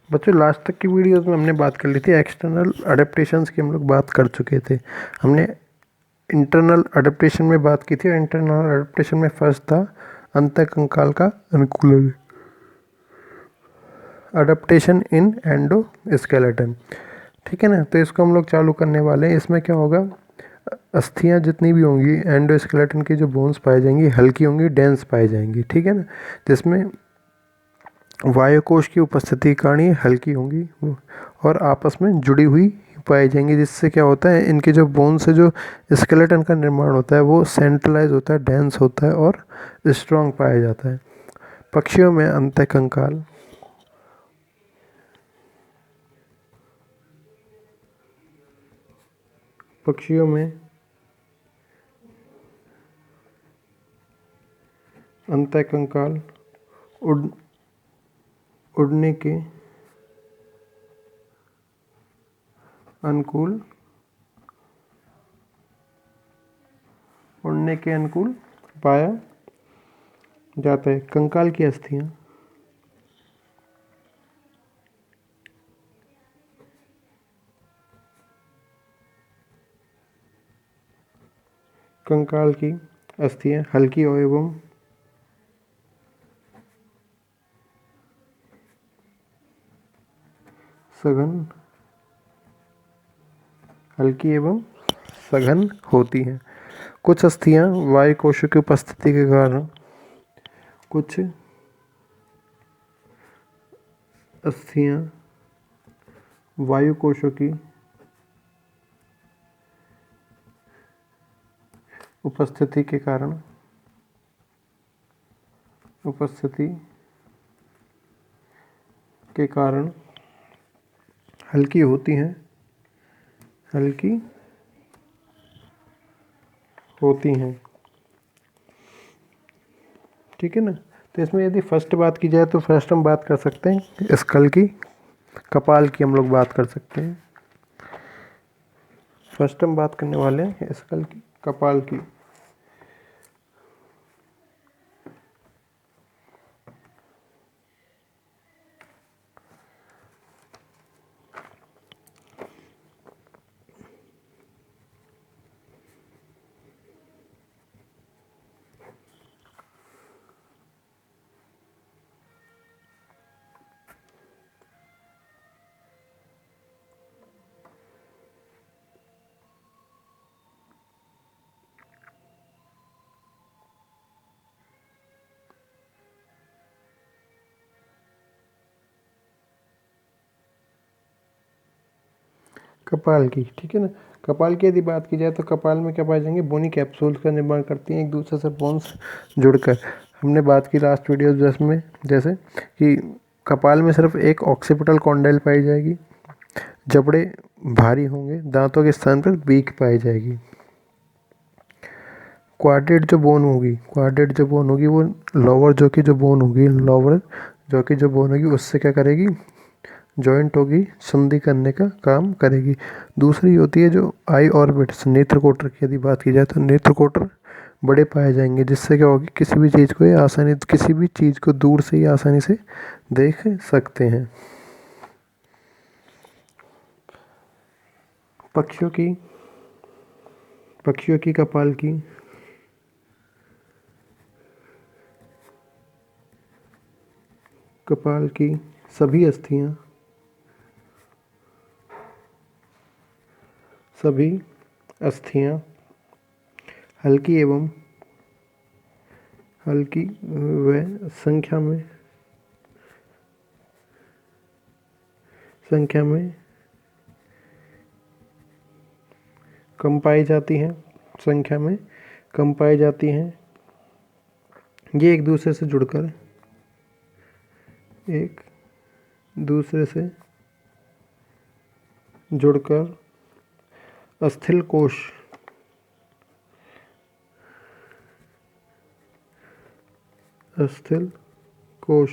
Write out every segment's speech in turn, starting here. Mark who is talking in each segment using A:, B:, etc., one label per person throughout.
A: बच्चों लास्ट तक की वीडियोस में हमने बात कर ली थी एक्सटर्नल अडेप्टेशंस की, हम लोग बात कर चुके थे। हमने इंटरनल अडेप्टेशन में बात की थी और इंटरनल अडेप्टेशन में फर्स्ट था अंतःकंकाल का अनुकूलन, अडेप्टेशन इन एंडोस्केलेटन। ठीक है ना, तो इसको हम लोग चालू करने वाले हैं। इसमें क्या होगा, अस्थियां जितनी भी होंगी एंडोस्केलेटन की जो बोन्स पाई जाएंगी हल्की होंगी, डेंस पाई जाएंगी। ठीक है ना, जिसमें वायुकोश की उपस्थिति के कारण ये हल्की होंगी और आपस में जुड़ी हुई पाई जाएंगी, जिससे क्या होता है इनके जो बोन से जो स्केलेटन का निर्माण होता है वो सेंट्रलाइज होता है, डेंस होता है और स्ट्रांग पाया जाता है। पक्षियों में अंतःकंकाल, पक्षियों में अंतःकंकाल उड़ने के अनुकूल, उड़ने के अनुकूल पाया जाता है। कंकाल की अस्थियां कंकाल की अस्थियां हल्की एवं सघन, हल्की एवं सघन होती हैं। कुछ अस्थियां वायु कोशों की उपस्थिति के कारण, कुछ अस्थियां वायु कोशों की उपस्थिति के कारण, उपस्थिति के कारण हल्की होती हैं, हल्की होती हैं। ठीक है ना, तो इसमें यदि फर्स्ट बात की जाए तो फर्स्ट हम बात कर सकते हैं स्कल की, कपाल की हम लोग बात कर सकते हैं। फर्स्ट हम बात करने वाले हैं स्कल की, कपाल की। कपाल की, ठीक है ना, कपाल की यदि बात की जाए तो कपाल में क्या पाए जाएंगे, बोनी कैप्सूल्स का निर्माण करती हैं एक दूसरे से बोन्स जुड़कर। हमने बात की लास्ट वीडियो जिसमें जैसे कि कपाल में सिर्फ एक ऑक्सीपिटल कॉन्डाइल पाई जाएगी, जबड़े भारी होंगे, दांतों के स्थान पर बीक पाई जाएगी। क्वाड्रेट जो बोन होगी, क्वाड्रेट जो बोन होगी वो लोअर जो की जो बोन होगी, लोअर जो की जो बोन होगी उससे क्या करेगी, जॉइंट होगी, संधि करने का काम करेगी। दूसरी होती है जो आई ऑर्बिट्स, नेत्रकोटर की यदि बात की जाए तो नेत्रकोटर बड़े पाए जाएंगे, जिससे क्या होगी किसी भी चीज़ को ये आसानी, किसी भी चीज़ को दूर से ही आसानी से देख सकते हैं। पक्षियों की, पक्षियों की कपाल की कपाल की सभी अस्थियां, सभी अस्थियां हल्की एवं हल्की व संख्या में कम पाई जाती हैं, संख्या में कम पाई जाती हैं। ये एक दूसरे से जुड़कर, एक दूसरे से जुड़कर अस्थिल कोश, अस्थिल कोश,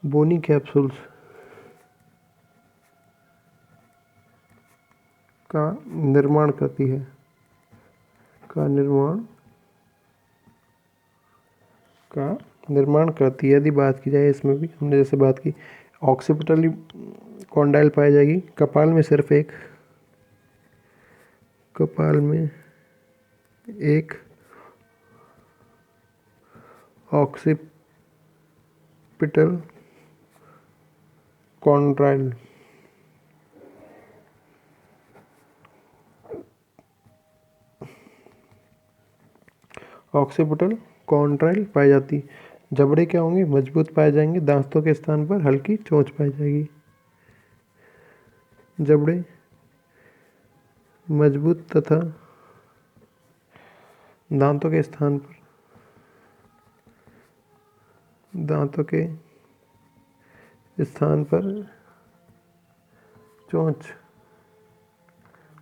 A: बोनी कैप्सूल्स का निर्माण करती है, का निर्माण करती है। यदि बात की जाए इसमें भी हमने जैसे बात की ऑक्सीपिटली कॉन्डाइल पाई जाएगी कपाल में सिर्फ एक, कपाल में एक ऑक्सीपिटल कॉन्ड्राइल ऑक्सीपिटल कॉन्ट्राइल पाई जाती। जबड़े क्या होंगे? मजबूत पाए जाएंगे, दांतों के स्थान पर हल्की चोंच पाई जाएगी। जबड़े मजबूत तथा दांतों के स्थान पर चोंच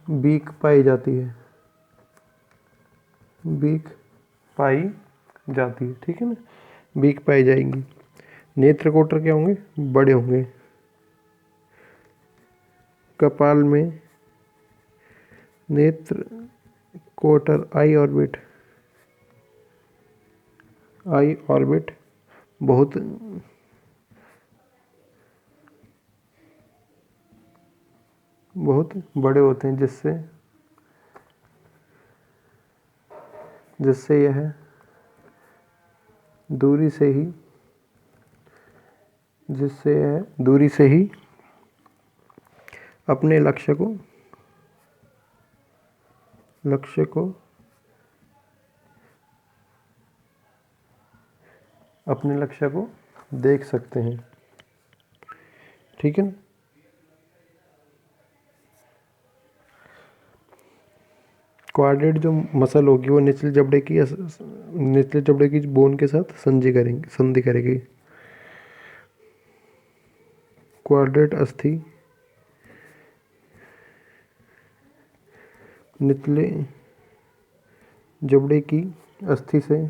A: बीक पाई जाती है, बीक पाई जाती है। ठीक है ना, बीक पाई जाएंगी। नेत्र कोटर क्या होंगे? बड़े होंगे। कपाल में नेत्र कोटर आई ऑर्बिट बहुत बड़े होते हैं, जिससे यह दूरी से ही अपने लक्ष्य को देख सकते हैं। ठीक है ना। क्वाड्रेट जो मसल होगी वो निचले जबड़े की बोन के साथ संधि करेगी। क्वाड्रेट अस्थि निचले जबड़े की अस्थि से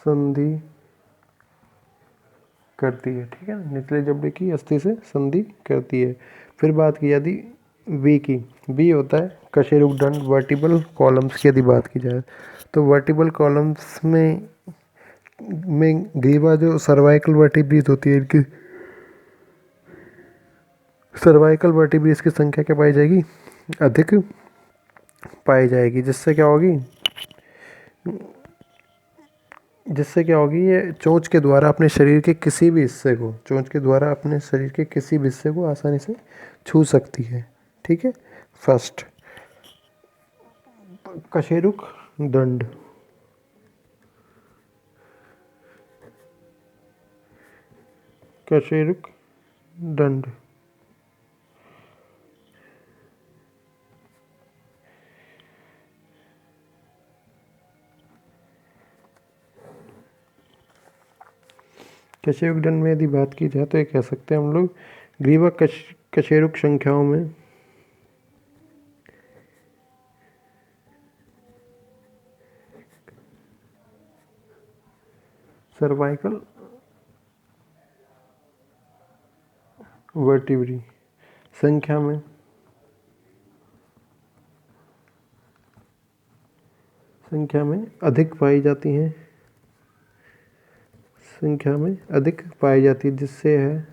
A: संधि करती है। ठीक है, निचले जबड़े की अस्थि से संधि करती है। फिर बात की जाती वी की। वी होता है कशेरुकदंड वर्टिबल कॉलम्स की यदि बात की जाए तो वर्टिबल कॉलम्स में ग्रीवा जो सर्वाइकल वर्टिब्रीज होती है, इनकी सर्वाइकल वर्टिब्रीज की संख्या क्या पाई जाएगी? अधिक पाई जाएगी। जिससे क्या होगी ये चोंच के द्वारा अपने शरीर के किसी भी हिस्से को आसानी से छू सकती है। ठीक है। फर्स्ट कशेरुक दंड। कशेरुक दंड कशेरुक दंड में यदि बात की जाए तो ये कह सकते हैं हम लोग ग्रीवा कशेरुक संख्याओं में सर्वाइकल वर्टिब्री संख्या में अधिक पाई जाती हैं,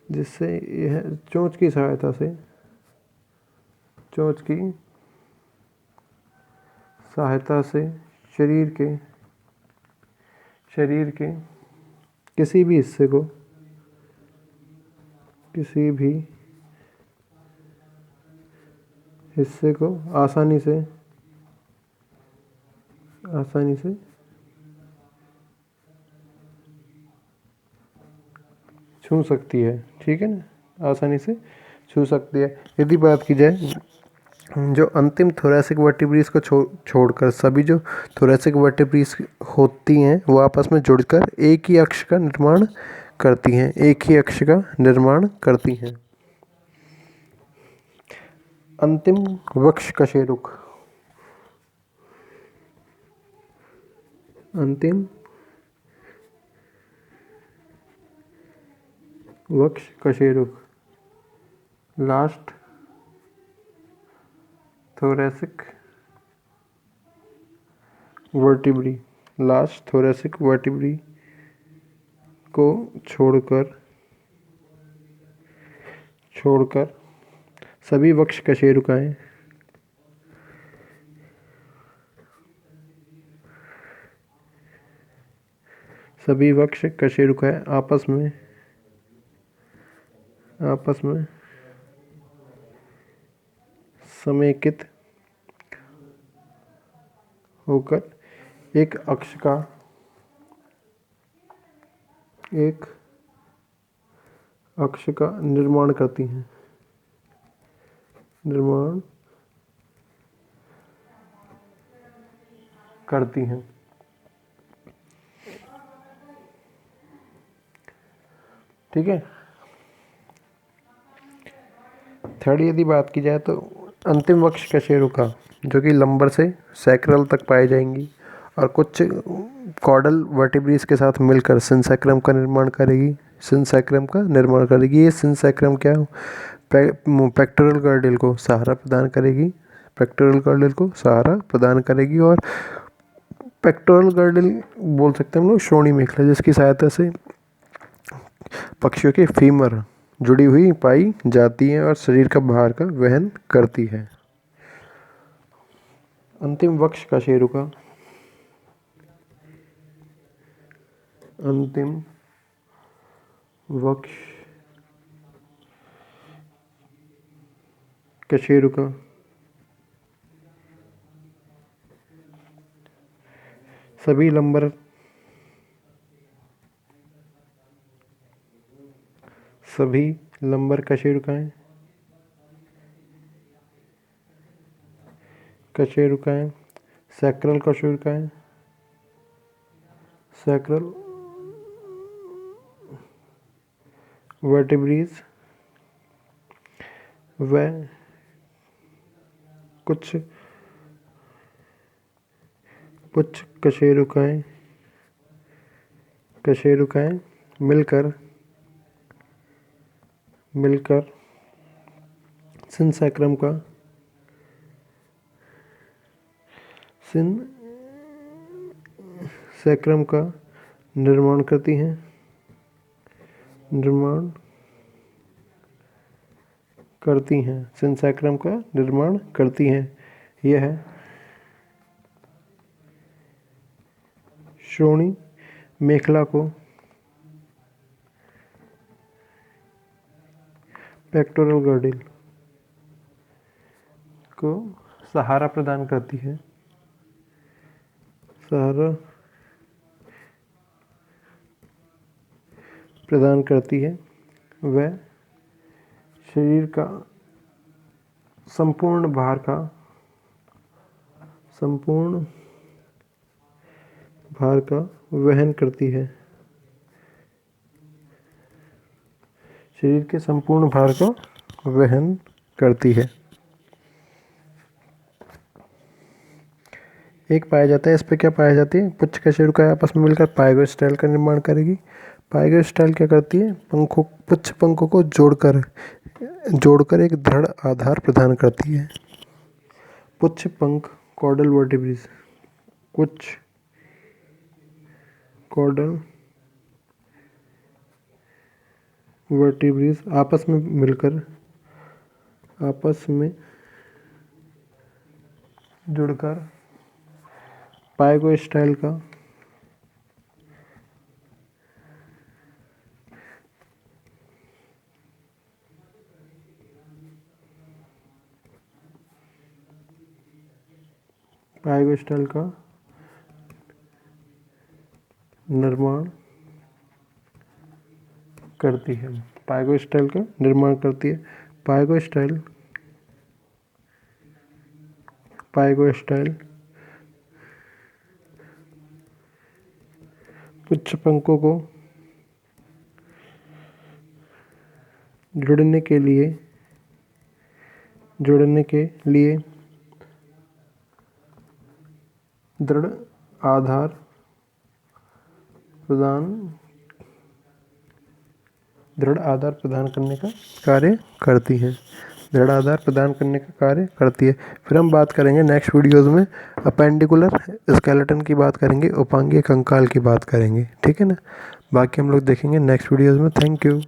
A: जिससे यह चोंच की सहायता से शरीर के किसी भी हिस्से को आसानी से छू सकती है। ठीक है ना, आसानी से छू सकती है। यदि बात की जाए जो अंतिम थोरैसिक वर्टिब्रीज को छोड़कर सभी जो थोरैसिक वर्टिब्रीज होती हैं वो आपस में जुड़कर एक ही अक्ष का निर्माण करती हैं। अंतिम वक्ष कशेरुक। Last thoracic vertebrae last thoracic vertebrae को छोड़कर सभी वक्ष कशेरुकाएं आपस में समेकित होकर एक अक्ष का निर्माण करती हैं। ठीक है। थर्ड यदि बात की जाए तो अंतिम वक्ष कशेरुका जो कि लंबर से सैक्रल तक पाई जाएंगी और कुछ कॉर्डल वर्टिब्रीज के साथ मिलकर सिनसैक्रम का निर्माण करेगी। ये सिनसैक्रम क्या पेक्टोरल गर्डल को सहारा प्रदान करेगी और पेक्टोरल गर्डल बोल सकते हैं हम लोग श्रोणि मेखला, जिसकी सहायता से पक्षियों के फीमर जुड़ी हुई पाई जाती है और शरीर का भार का वहन करती है। अंतिम वक्ष कशेरुका सभी लंबर कशेरुकाएं सैक्रल वर्टिब्रीज व कुछ कशेरुकाएं मिलकर सिनसैक्रम का निर्माण करती हैं। यह श्रोणि मेखला को पेक्टोरल गर्डल को सहारा प्रदान करती है वह शरीर का संपूर्ण भार का वहन करती है। शरीर के संपूर्ण भार का वहन करती है। एक पाया जाता है, इस पे क्या पाया जाती है, पुच्छ कशेरुका आपस में मिलकर पाइगोस्टाइल का निर्माण करेगी। पाइगोस्टाइल क्या करती है, पुच्छ पंखों को जोड़कर एक दृढ़ आधार प्रदान करती है। पुच्छ पंख कॉर्डल वर्टिब्रीज कुछ कॉर्डल वर्टिब्रीज आपस में जुड़कर पाइगोस्टाइल का निर्माण करती है। पाइगोस्टाइल पुच्छ पंखों को जोड़ने के लिए दृढ़ आधार प्रदान करने का कार्य करती हैं। दृढ़ आधार प्रदान करने का कार्य करती है। फिर हम बात करेंगे नेक्स्ट वीडियोज़ में अपेंडिकुलर स्केलेटन की बात करेंगे, उपांगीय कंकाल की बात करेंगे, ठीक है ना। बाकी हम लोग देखेंगे नेक्स्ट वीडियोज़ में। Thank you.